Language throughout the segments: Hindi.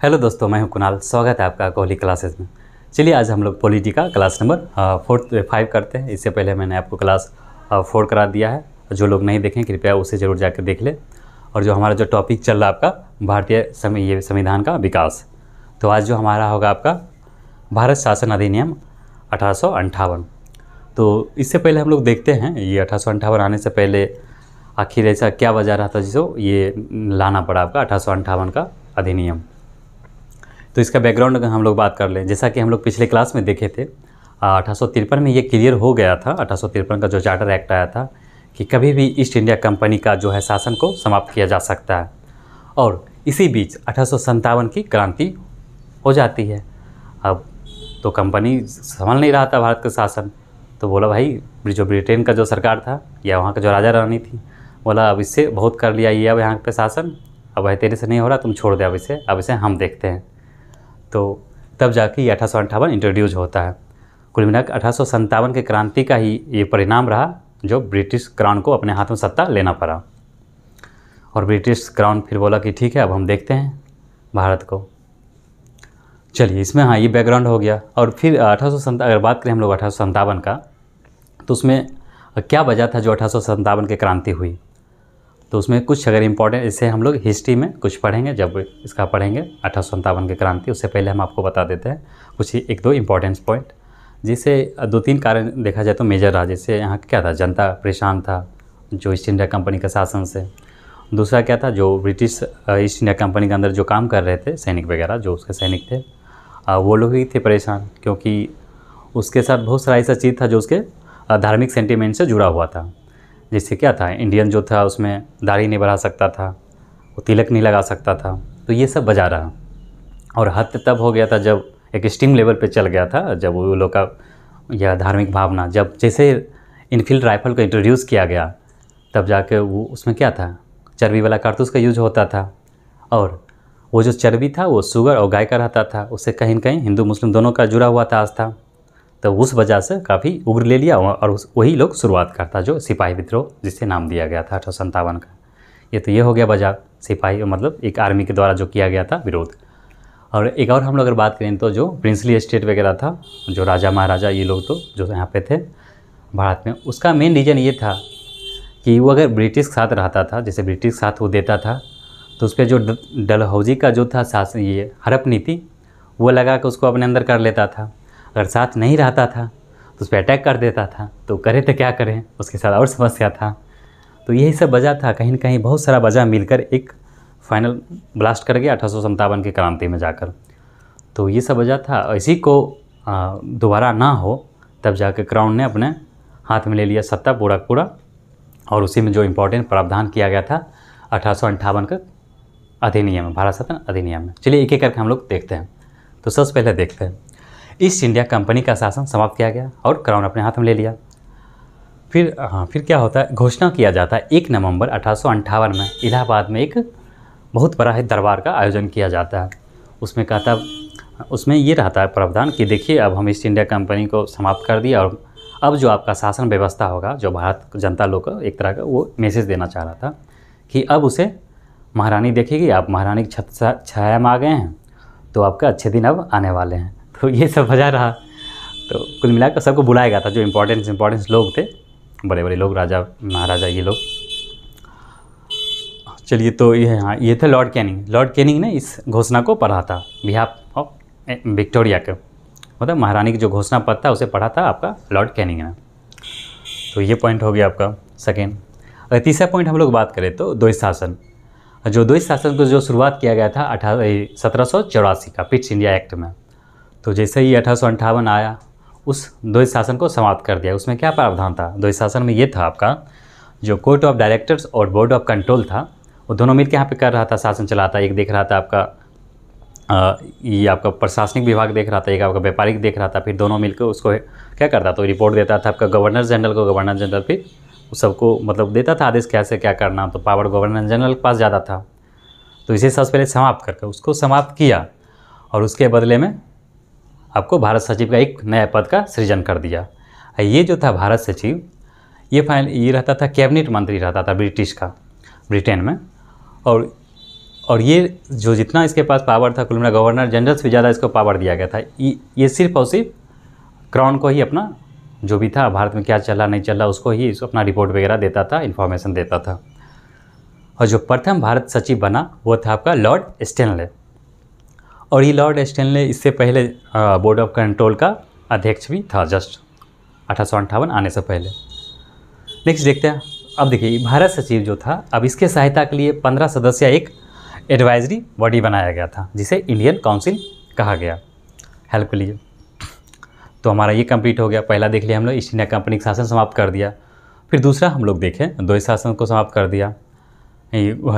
हेलो दोस्तों, मैं हूं कुणाल। स्वागत है आपका कोहली क्लासेस में। चलिए आज हम लोग पॉलिटी का क्लास नंबर 5 करते हैं। इससे पहले मैंने आपको क्लास 4 करा दिया है। जो लोग नहीं देखें कृपया उसे ज़रूर जाकर देख लें। और जो हमारा जो टॉपिक चल रहा है आपका भारतीय संविधान का विकास, तो आज जो हमारा होगा आपका भारत शासन अधिनियम 1858। तो इससे पहले हम लोग देखते हैं ये 1858 आने से पहले आखिर ऐसा क्या वजह रहा था जिसको ये लाना पड़ा आपका 1858 का अधिनियम। तो इसका बैकग्राउंड अगर हम लोग बात कर लें, जैसा कि हम लोग पिछले क्लास में देखे थे 1853 में ये क्लियर हो गया था। 1853 का जो चार्टर एक्ट आया था कि कभी भी ईस्ट इंडिया कंपनी का जो है शासन को समाप्त किया जा सकता है। और इसी बीच 1857 की क्रांति हो जाती है। अब तो कंपनी संभाल नहीं रहा था भारत का शासन, तो बोला भाई जो ब्रिटेन का जो सरकार था या वहाँ का जो राजा रानी थी, बोला अब इससे बहुत कर लिया ये, अब यहाँ पे शासन अब है तेरे से नहीं हो रहा, तुम छोड़ दे अब इसे हम देखते हैं। तो तब जाके ये 1858 इंट्रोड्यूस होता है। कुल मिलाकर 1857 के क्रांति का ही ये परिणाम रहा जो ब्रिटिश क्राउन को अपने हाथ में सत्ता लेना पड़ा। और ब्रिटिश क्राउन फिर बोला कि ठीक है अब हम देखते हैं भारत को। चलिए इसमें हाँ ये बैकग्राउंड हो गया। और फिर 1857 अगर बात करें हम लोग 1857 का, तो उसमें क्या वजह था जो 1857 की क्रांति हुई। तो उसमें कुछ अगर इम्पोर्टेंट, इससे हम लोग हिस्ट्री में कुछ पढ़ेंगे जब इसका पढ़ेंगे 1857 की क्रांति। उससे पहले हम आपको बता देते हैं कुछ एक दो इम्पोर्टेंट पॉइंट, जिससे 2-3 कारण देखा जाए तो मेजर रहा। जैसे यहाँ क्या था, जनता परेशान था जो ईस्ट इंडिया कंपनी के शासन से। दूसरा क्या था, जो ब्रिटिश ईस्ट इंडिया कंपनी के अंदर जो काम कर रहे थे सैनिक वगैरह, जो उसके सैनिक थे वो लोग भी थे परेशान, क्योंकि उसके साथ बहुत सारा ऐसा चीज़ था जो उसके धार्मिक सेंटिमेंट से जुड़ा हुआ था। जैसे क्या था, इंडियन जो था उसमें दाढ़ी नहीं बढ़ा सकता था, वो तिलक नहीं लगा सकता था, तो ये सब वजह रहा। और हद तब हो गया था जब एक एक्सट्रीम लेवल पे चल गया था, जब वो लोग का यह धार्मिक भावना, जब जैसे इनफील्ड राइफल को इंट्रोड्यूस किया गया तब जाके वो उसमें क्या था, चर्बी वाला कारतूस का यूज होता था। और वो जो चर्बी था वो शुगर और गाय का रहता था, उससे कहीं न कहीं हिंदू मुस्लिम दोनों का जुड़ा हुआ था आस्था। तो उस वजह से काफ़ी उग्र ले लिया और वही लोग शुरुआत करता जो सिपाही विद्रोह जिससे नाम दिया गया था 1857 का। ये हो गया वजह, सिपाही मतलब एक आर्मी के द्वारा जो किया गया था विरोध। और एक और हम लोग अगर बात करें तो जो प्रिंसली स्टेट वगैरह था, जो राजा महाराजा ये लोग तो जो यहाँ पे थे भारत में, उसका मेन रीज़न ये था कि वो अगर ब्रिटिश के साथ रहता था, जैसे ब्रिटिश के साथ वो देता था, तो उस पर जो डलहौजी का जो था शासन, ये हड़प नीति, वो लगा के उसको अपने अंदर कर लेता था। अगर साथ नहीं रहता था तो उस पर अटैक कर देता था, तो करे तो क्या करें, उसके साथ और समस्या था। तो यही सब वजह था, कहीं न कहीं बहुत सारा वजह मिलकर एक फाइनल ब्लास्ट कर गया 1857 की क्रांति में जाकर। तो ये सब वजह था। इसी को दोबारा ना हो तब जाकर क्राउन ने अपने हाथ में ले लिया सत्ता पूरा। और उसी में जो इम्पोर्टेंट प्रावधान किया गया था 1858 का अधिनियम, भारत शासन अधिनियम में। चलिए एक एक करके हम लोग देखते हैं। तो सबसे पहले देखते हैं, ईस्ट इंडिया कंपनी का शासन समाप्त किया गया और क्राउन अपने हाथ में ले लिया। फिर क्या होता है, घोषणा किया जाता है 1 नवंबर 1858 में इलाहाबाद में एक बहुत बड़ा दरबार का आयोजन किया जाता है। उसमें ये रहता है प्रावधान कि देखिए अब हम ईस्ट इंडिया कंपनी को समाप्त कर दिया और अब जो आपका शासन व्यवस्था होगा, जो भारत जनता लोग को एक तरह का वो मैसेज देना चाह रहा था कि अब उसे महारानी देखेगी, आप महारानी की छाया में आ गए हैं, तो आपका अच्छे दिन अब आने वाले हैं। तो ये सब वजह रहा। तो कुल मिलाकर सबको बुलाया गया था, जो इम्पोर्टेंट लोग थे, बड़े बड़े लोग, राजा महाराजा ये लोग। चलिए तो ये थे लॉर्ड कैनिंग ने इस घोषणा को पढ़ा था बिहाफ ऑफ विक्टोरिया के, मतलब महारानी की जो घोषणा पत्र था उसे पढ़ा था आपका लॉर्ड कैनिंग ने। तो ये पॉइंट हो गया आपका सेकेंड। अगर तीसरा पॉइंट हम लोग बात करें तो द्वैत शासन, जो द्वैत शासन को जो शुरुआत किया गया था 1784 का पिट्स इंडिया एक्ट में। तो जैसे ही 1858 आया उस द्वैत शासन को समाप्त कर दिया। उसमें क्या प्रावधान था द्वैत शासन में, ये था आपका जो कोर्ट ऑफ डायरेक्टर्स और बोर्ड ऑफ कंट्रोल था, वो दोनों मिलकर यहाँ पे कर रहा था, शासन चलाता। एक देख रहा था आपका ये आपका प्रशासनिक विभाग देख रहा था, एक आपका व्यापारिक देख रहा था। फिर दोनों मिलकर उसको क्या करता तो रिपोर्ट देता था आपका गवर्नर जनरल को। गवर्नर जनरल फिर सबको मतलब देता था आदेश कैसे क्या करना, तो पावर गवर्नर जनरल के पास ज़्यादा था। तो इसे सबसे पहले समाप्त करके उसको समाप्त किया और उसके बदले में आपको भारत सचिव का एक नया पद का सृजन कर दिया। ये जो था भारत सचिव, ये रहता था कैबिनेट मंत्री रहता था ब्रिटेन में। और ये जो जितना इसके पास पावर था कुल मिला गवर्नर जनरल से भी ज़्यादा इसको पावर दिया गया था। ये सिर्फ और सिर्फ क्राउन को ही अपना जो भी था भारत में क्या चला नहीं चला उसको ही अपना रिपोर्ट वगैरह देता था, इन्फॉर्मेशन देता था। और जो प्रथम भारत सचिव बना वो था आपका लॉर्ड स्टैनले। और ये लॉर्ड स्टैनले इससे पहले बोर्ड ऑफ कंट्रोल का अध्यक्ष भी था, जस्ट 1858 आने से पहले। नेक्स्ट देखते हैं। अब देखिए भारत सचिव जो था, अब इसके सहायता के लिए 15 सदस्य एक एडवाइजरी बॉडी बनाया गया था जिसे इंडियन काउंसिल कहा गया हेल्प के लिए। तो हमारा ये कंप्लीट हो गया। पहला देख लिया हम लोग, ईस्ट इंडिया कंपनी का शासन समाप्त कर दिया। फिर दूसरा हम लोग देखें, द्वैत शासन को समाप्त कर दिया,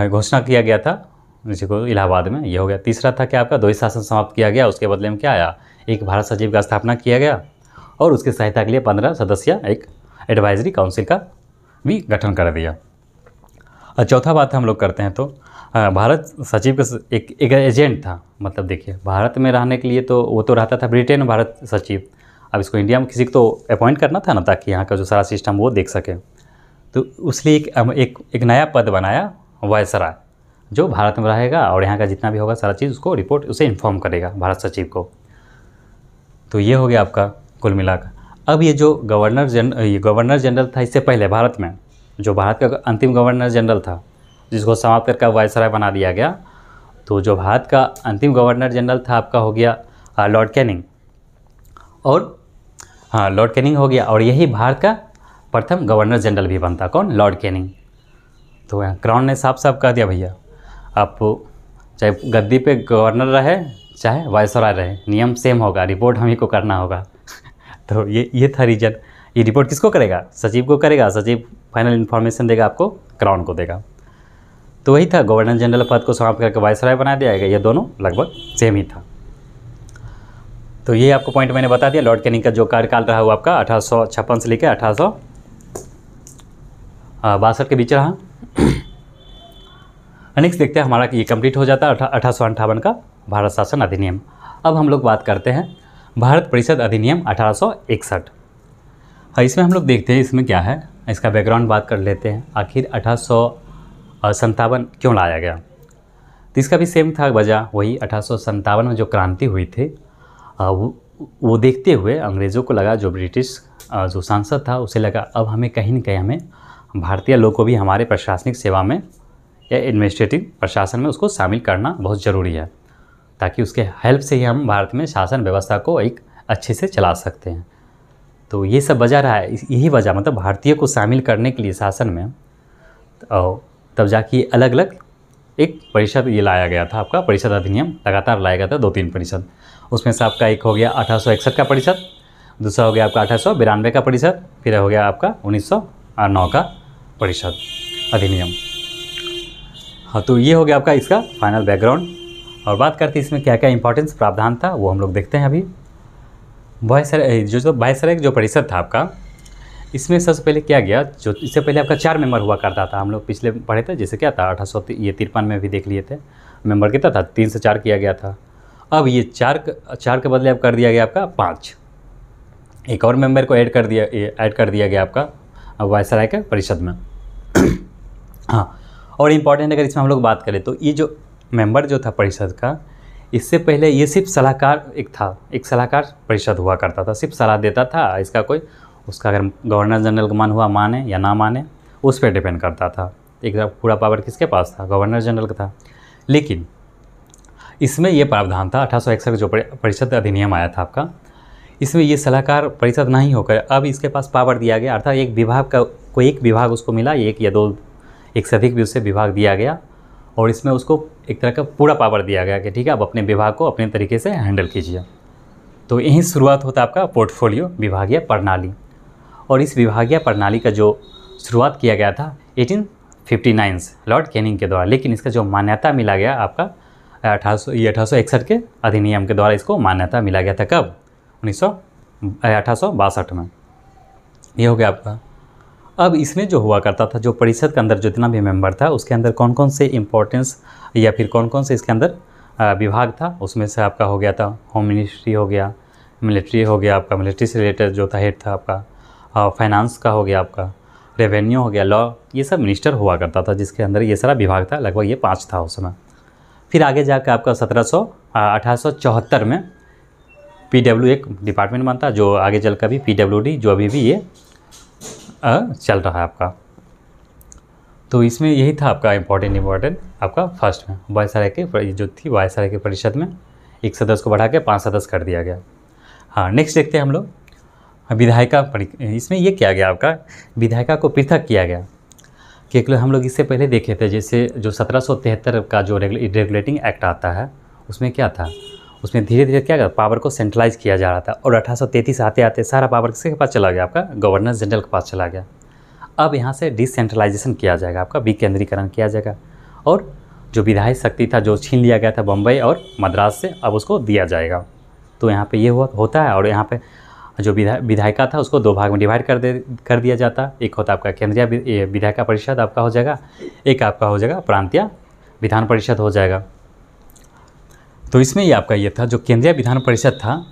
घोषणा किया गया था जिसको इलाहाबाद में, ये हो गया। तीसरा था कि आपका द्वैत शासन समाप्त किया गया, उसके बदले में क्या आया, एक भारत सचिव का स्थापना किया गया और उसकी सहायता के लिए 15 सदस्य एक एडवाइजरी काउंसिल का भी गठन कर दिया। और चौथा बात हम लोग करते हैं तो भारत सचिव का एक एजेंट था। मतलब देखिए भारत में रहने के लिए तो वो तो रहता था ब्रिटेन में भारत सचिव, अब इसको इंडिया में किसी को तो अपॉइंट करना था ना, ताकि यहाँ का जो सारा सिस्टम वो देख सके। तो उसलिए एक नया पद बनाया वायसराय, जो भारत में रहेगा और यहाँ का जितना भी होगा सारा चीज़ उसको रिपोर्ट उसे इन्फॉर्म करेगा भारत सचिव को। तो ये हो गया आपका कुल मिलाकर। अब ये जो गवर्नर जनरल था इससे पहले भारत में, जो भारत का अंतिम गवर्नर जनरल था जिसको समाप्त करके वायसराय बना दिया गया, तो जो भारत का अंतिम गवर्नर जनरल था आपका हो गया लॉर्ड कैनिंग। और हाँ, लॉर्ड कैनिंग हो गया और यही भारत का प्रथम गवर्नर जनरल भी बनता, कौन, लॉर्ड कैनिंग। तो क्राउन ने साफ साफ कह दिया भैया आप चाहे गद्दी पे गवर्नर रहे चाहे वायसराय रहे, नियम सेम होगा, रिपोर्ट हम ही को करना होगा। तो ये था रीजन। ये रिपोर्ट किसको करेगा, सचिव को करेगा, सचिव फाइनल इन्फॉर्मेशन देगा आपको, क्राउन को देगा। तो वही था, गवर्नर जनरल पद को समाप्त करके वायसराय बना दिया गया। ये दोनों लगभग सेम ही था। तो ये आपको पॉइंट मैंने बता दिया। लॉर्ड कैनिंग का जो कार्यकाल रहा वो आपका 1856 से लेकर 1862 के बीच रहा। नेक्स्ट देखते हैं हमारा कि ये कंप्लीट हो जाता है 1858 का भारत शासन अधिनियम। अब हम लोग बात करते हैं भारत परिषद अधिनियम 1861। इसमें हम लोग देखते हैं इसमें क्या है, इसका बैकग्राउंड बात कर लेते हैं। आखिर 1857 क्यों लाया गया, तो इसका भी सेम था वजह, वही 1857 में जो क्रांति हुई थी वो देखते हुए अंग्रेज़ों को लगा, जो ब्रिटिश जो सांसद था उसे लगा अब हमें कहीं न कहीं हमें भारतीय लोग को भी हमारे प्रशासनिक सेवा में या एडमिनिस्ट्रेटिव प्रशासन में उसको शामिल करना बहुत ज़रूरी है, ताकि उसके हेल्प से ही हम भारत में शासन व्यवस्था को एक अच्छे से चला सकते हैं। तो ये सब वजह रहा है, यही वजह मतलब भारतीय को शामिल करने के लिए शासन में तब जाके अलग अलग एक परिषद ये लाया गया था, आपका परिषद अधिनियम लगातार लाया गया था, 2-3 परिषद। उसमें से आपका एक हो गया 1861 का परिषद, दूसरा हो गया आपका 1892 का परिषद, फिर हो गया आपका 1909 का परिषद अधिनियम। हाँ, तो ये हो गया आपका इसका फाइनल बैकग्राउंड। और बात करते हैं इसमें क्या क्या इंपॉर्टेंस प्रावधान था वो हम लोग देखते हैं अभी। वायसराय जो परिषद था आपका, इसमें सबसे पहले क्या गया, जो इससे पहले आपका 4 मेंबर हुआ करता था, हम लोग पिछले पढ़े थे, जैसे क्या था 1853 में भी देख लिए थे, मेंबर कितना था 3 से 4 किया गया था। अब ये 4 के बदले अब कर दिया गया आपका 5, एक और मेंबर को ऐड कर दिया गया आपका वायसराय के परिषद में। हाँ, और इम्पॉर्टेंट अगर इसमें हम लोग बात करें तो ये जो मेंबर जो था परिषद का, इससे पहले ये सिर्फ सलाहकार एक सलाहकार परिषद हुआ करता था, सिर्फ सलाह देता था। इसका कोई उसका अगर गवर्नर जनरल का मन हुआ माने या ना माने उस पर डिपेंड करता था। एक पूरा पावर किसके पास था, गवर्नर जनरल का था। लेकिन इसमें ये प्रावधान था 1861 जो परिषद अधिनियम आया था आपका, इसमें ये सलाहकार परिषद नहीं होकर अब इसके पास पावर दिया गया, अर्थात एक विभाग का कोई एक विभाग उसको मिला, एक या 2 एक से अधिक भी उससे विभाग दिया गया और इसमें उसको एक तरह का पूरा पावर दिया गया कि ठीक है आप अपने विभाग को अपने तरीके से हैंडल कीजिए। तो यहीं शुरुआत होता है आपका पोर्टफोलियो विभागीय प्रणाली। और इस विभागीय प्रणाली का जो शुरुआत किया गया था 1859 लॉर्ड कैनिंग के द्वारा, लेकिन इसका जो मान्यता मिला गया आपका 1861 के अधिनियम के द्वारा इसको मान्यता मिला गया था। कब, 1862 में। ये हो गया आपका। अब इसमें जो हुआ करता था, जो परिषद के अंदर जितना भी मेंबर था उसके अंदर कौन कौन से इम्पोर्टेंस या फिर कौन कौन से इसके अंदर विभाग था, उसमें से आपका हो गया था होम मिनिस्ट्री हो गया, मिलिट्री हो गया आपका, मिलिट्री से रिलेटेड जो था हेड था आपका, फाइनेंस का हो गया आपका, रेवेन्यू हो गया, लॉ, ये सब मिनिस्टर हुआ करता था जिसके अंदर ये सारा विभाग था। लगभग ये 5 था उस समय। फिर आगे जाकर आपका 1874 में PW एक डिपार्टमेंट बनता, जो आगे चल कर भी PWD जो अभी भी ये चल रहा है आपका। तो इसमें यही था आपका इम्पोर्टेंट आपका फर्स्ट में वायसराय के जो थी वायसराय के परिषद में एक सदस्य को बढ़ा के 5 सदस्य कर दिया गया। हाँ, नेक्स्ट देखते हैं हम लोग विधायिका। इसमें ये किया गया आपका विधायिका को पृथक किया गया कि हम लोग इससे पहले देखे थे, जैसे जो 1773 का जो रेगुलेटिंग एक्ट आता है उसमें क्या था, उसमें धीरे धीरे क्या पावर को सेंट्रलाइज किया जा रहा था और 1833 आते आते सारा पावर किसके पास चला गया, आपका गवर्नर जनरल के पास चला गया। अब यहाँ से डिसेंट्रलाइजेशन किया जाएगा, आपका विकेंद्रीकरण किया जाएगा और जो विधायी शक्ति था जो छीन लिया गया था बम्बई और मद्रास से, अब उसको दिया जाएगा। तो यहाँ पे ये होता है और यहाँ पे जो विधायिका था उसको 2 भाग में डिवाइड कर दिया जाता। एक होता आपका केंद्रीय विधायिका परिषद आपका हो जाएगा, एक आपका हो जाएगा प्रांतीय विधान परिषद हो जाएगा। तो इसमें ये आपका ये था जो केंद्रीय विधान परिषद था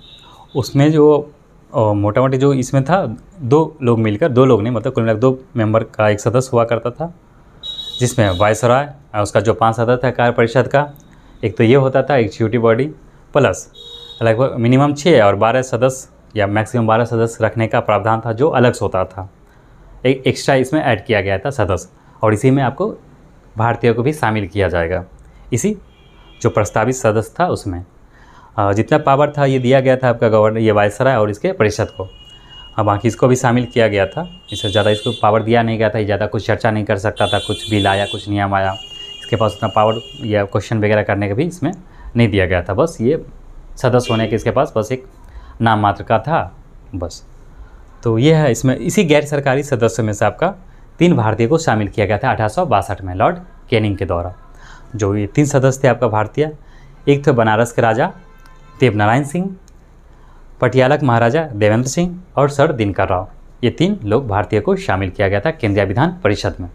उसमें जो मोटा मोटी जो इसमें था 2 लोग मिलकर, 2 लोग नहीं मतलब कुल मिलाकर 2 मेंबर का एक सदस्य हुआ करता था, जिसमें वायसराय उसका जो 5 सदस्य था कार्य परिषद का, एक तो ये होता था एग्जीक्यूटिव बॉडी प्लस लगभग मिनिमम 6 और 12 सदस्य या मैक्सिमम 12 सदस्य रखने का प्रावधान था जो अलग से होता था। एक एक्स्ट्रा इसमें ऐड किया गया था सदस्य और इसी में आपको भारतीयों को भी शामिल किया जाएगा। इसी जो प्रस्तावित सदस्य था उसमें जितना पावर था ये दिया गया था आपका गवर्नर ये वायसराय और इसके परिषद को, बाकी इसको भी शामिल किया गया था। इससे ज़्यादा इसको पावर दिया नहीं गया था, ज़्यादा कुछ चर्चा नहीं कर सकता था, कुछ बिल आया कुछ नियम आया इसके पास उतना पावर या क्वेश्चन वगैरह करने का भी इसमें नहीं दिया गया था। बस ये सदस्य होने के इसके पास बस एक नाम मात्र का था बस। तो ये है इसमें इसी गैर सरकारी सदस्य में से आपका 3 भारतीय को शामिल किया गया था 1862 में लॉर्ड कैनिंग के द्वारा। जो ये 3 सदस्य थे आपका भारतीय, एक थे बनारस के राजा देवनारायण सिंह, पटियाला के महाराजा देवेंद्र सिंह और सर दिनकर राव। ये 3 लोग भारतीय को शामिल किया गया था केंद्रीय विधान परिषद में।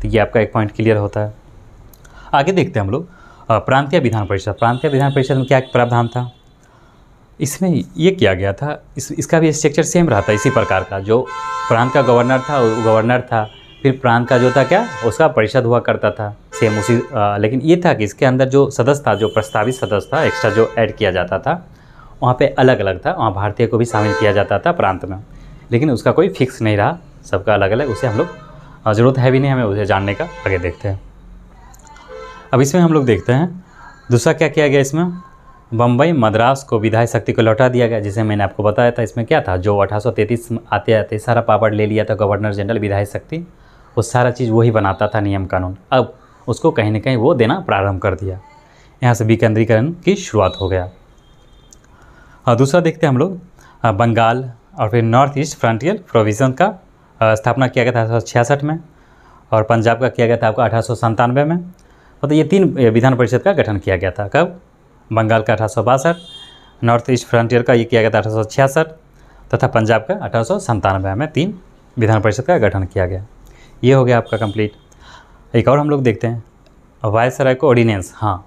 तो ये आपका एक पॉइंट क्लियर होता है। आगे देखते हैं हम लोग प्रांतीय विधान परिषद। प्रांतीय विधान परिषद में क्या प्रावधान था, इसमें ये किया गया था इसका भी स्ट्रक्चर सेम रहा था इसी प्रकार का। जो प्रांत का गवर्नर था वो गवर्नर था, फिर प्रांत का जो था क्या उसका परिषद हुआ करता था सेम उसी लेकिन ये था कि इसके अंदर जो सदस्य था जो प्रस्तावित सदस्य था एक्स्ट्रा जो ऐड किया जाता था वहाँ पे अलग अलग था। वहाँ भारतीय को भी शामिल किया जाता था प्रांत में, लेकिन उसका कोई फिक्स नहीं रहा, सबका अलग अलग। उसे हम लोग ज़रूरत है भी नहीं हमें उसे जानने का। आगे देखते हैं। अब इसमें हम लोग देखते हैं दूसरा क्या किया गया, इसमें बम्बई मद्रास को विधायी शक्ति को लौटा दिया गया। जैसे मैंने आपको बताया था इसमें क्या था, जो 1833 आते आते सारा पावर ले लिया था गवर्नर जनरल विधायी शक्ति, वो सारा चीज़ वही बनाता था नियम कानून। अब उसको कहीं ना कहीं वो देना प्रारंभ कर दिया, यहाँ से विकेंद्रीकरण की शुरुआत हो गया। और दूसरा देखते हैं हम लोग बंगाल और फिर नॉर्थ ईस्ट फ्रंटियर प्रोविज़न का स्थापना किया गया था 1866 में और पंजाब का किया गया था आपका 1897 में। मतलब ये 3 विधान परिषद का गठन किया गया था। कब, बंगाल का 1862, नॉर्थ ईस्ट फ्रंटियर का ये किया गया था 1866 तथा पंजाब का 1897 में 3 विधान परिषद का गठन किया गया। ये हो गया आपका कंप्लीट। एक और हम लोग देखते हैं वायसराय को ऑर्डिनेंस। हाँ,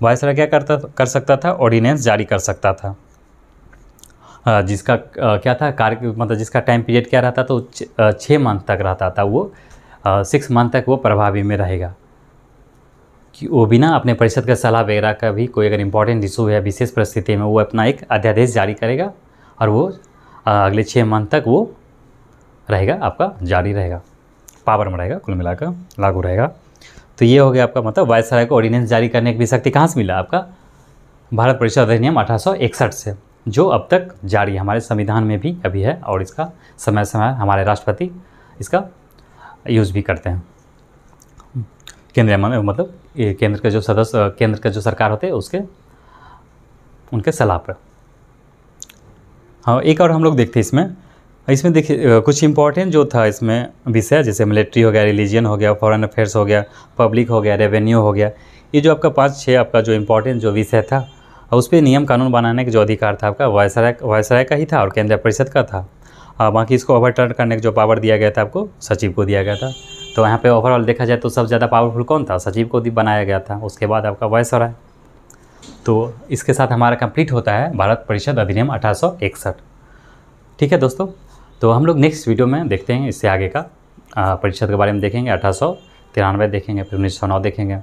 वायसराय क्या कर सकता था, ऑर्डिनेंस जारी कर सकता था, जिसका क्या था कार्य, मतलब जिसका टाइम पीरियड क्या रहता तो 6 मंथ तक रहता था। वो 6 मंथ तक वो प्रभावी में रहेगा कि वो बिना अपने परिषद का सलाह वगैरह का भी कोई अगर इम्पोर्टेंट इशू है विशेष परिस्थिति में वो अपना एक अध्यादेश जारी करेगा और वो अगले 6 मंथ तक वो रहेगा, आपका जारी रहेगा, पावर में रहेगा, कुल मिलाकर लागू रहेगा। तो ये हो गया आपका मतलब वायसराय को ऑर्डिनेंस जारी करने की भी शक्ति कहाँ से मिला, आपका भारत परिषद अधिनियम 1861 से, जो अब तक जारी है, हमारे संविधान में भी अभी है और इसका समय समय हमारे राष्ट्रपति इसका यूज़ भी करते हैं। केंद्रीय मतलब केंद्र के जो सदस्य, केंद्र के जो सरकार होते हैं उसके उनके सलाह पर। हाँ, एक और हम लोग देखते हैं इसमें देखिए कुछ इंपॉर्टेंट जो था इसमें विषय, जैसे मिलिट्री हो गया, रिलीजियन हो गया, फॉरेन अफेयर्स हो गया, पब्लिक हो गया, रेवेन्यू हो गया। ये जो आपका 5-6 आपका जो इम्पोर्टेंट जो विषय था और उस पर नियम कानून बनाने का जो अधिकार था आपका वायसराय का ही था और केंद्रीय परिषद का था। बाकी इसको ओवरटर्न करने का जो पावर दिया गया था आपको सचिव को दिया गया था। तो यहाँ पे ओवरऑल देखा जाए तो सबसे ज़्यादा पावरफुल कौन था, सचिव को बनाया गया था, उसके बाद आपका वायसराय। तो इसके साथ हमारा कंप्लीट होता है भारत परिषद अधिनियम 1861। ठीक है दोस्तों, तो हम लोग नेक्स्ट वीडियो में देखते हैं इससे आगे का परिषद के बारे में देखेंगे। 1893 देखेंगे, फिर 1909 देखेंगे।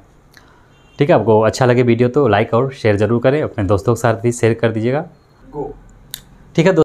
ठीक है, आपको अच्छा लगे वीडियो तो लाइक और शेयर ज़रूर करें, अपने दोस्तों के साथ भी शेयर कर दीजिएगा। ठीक है।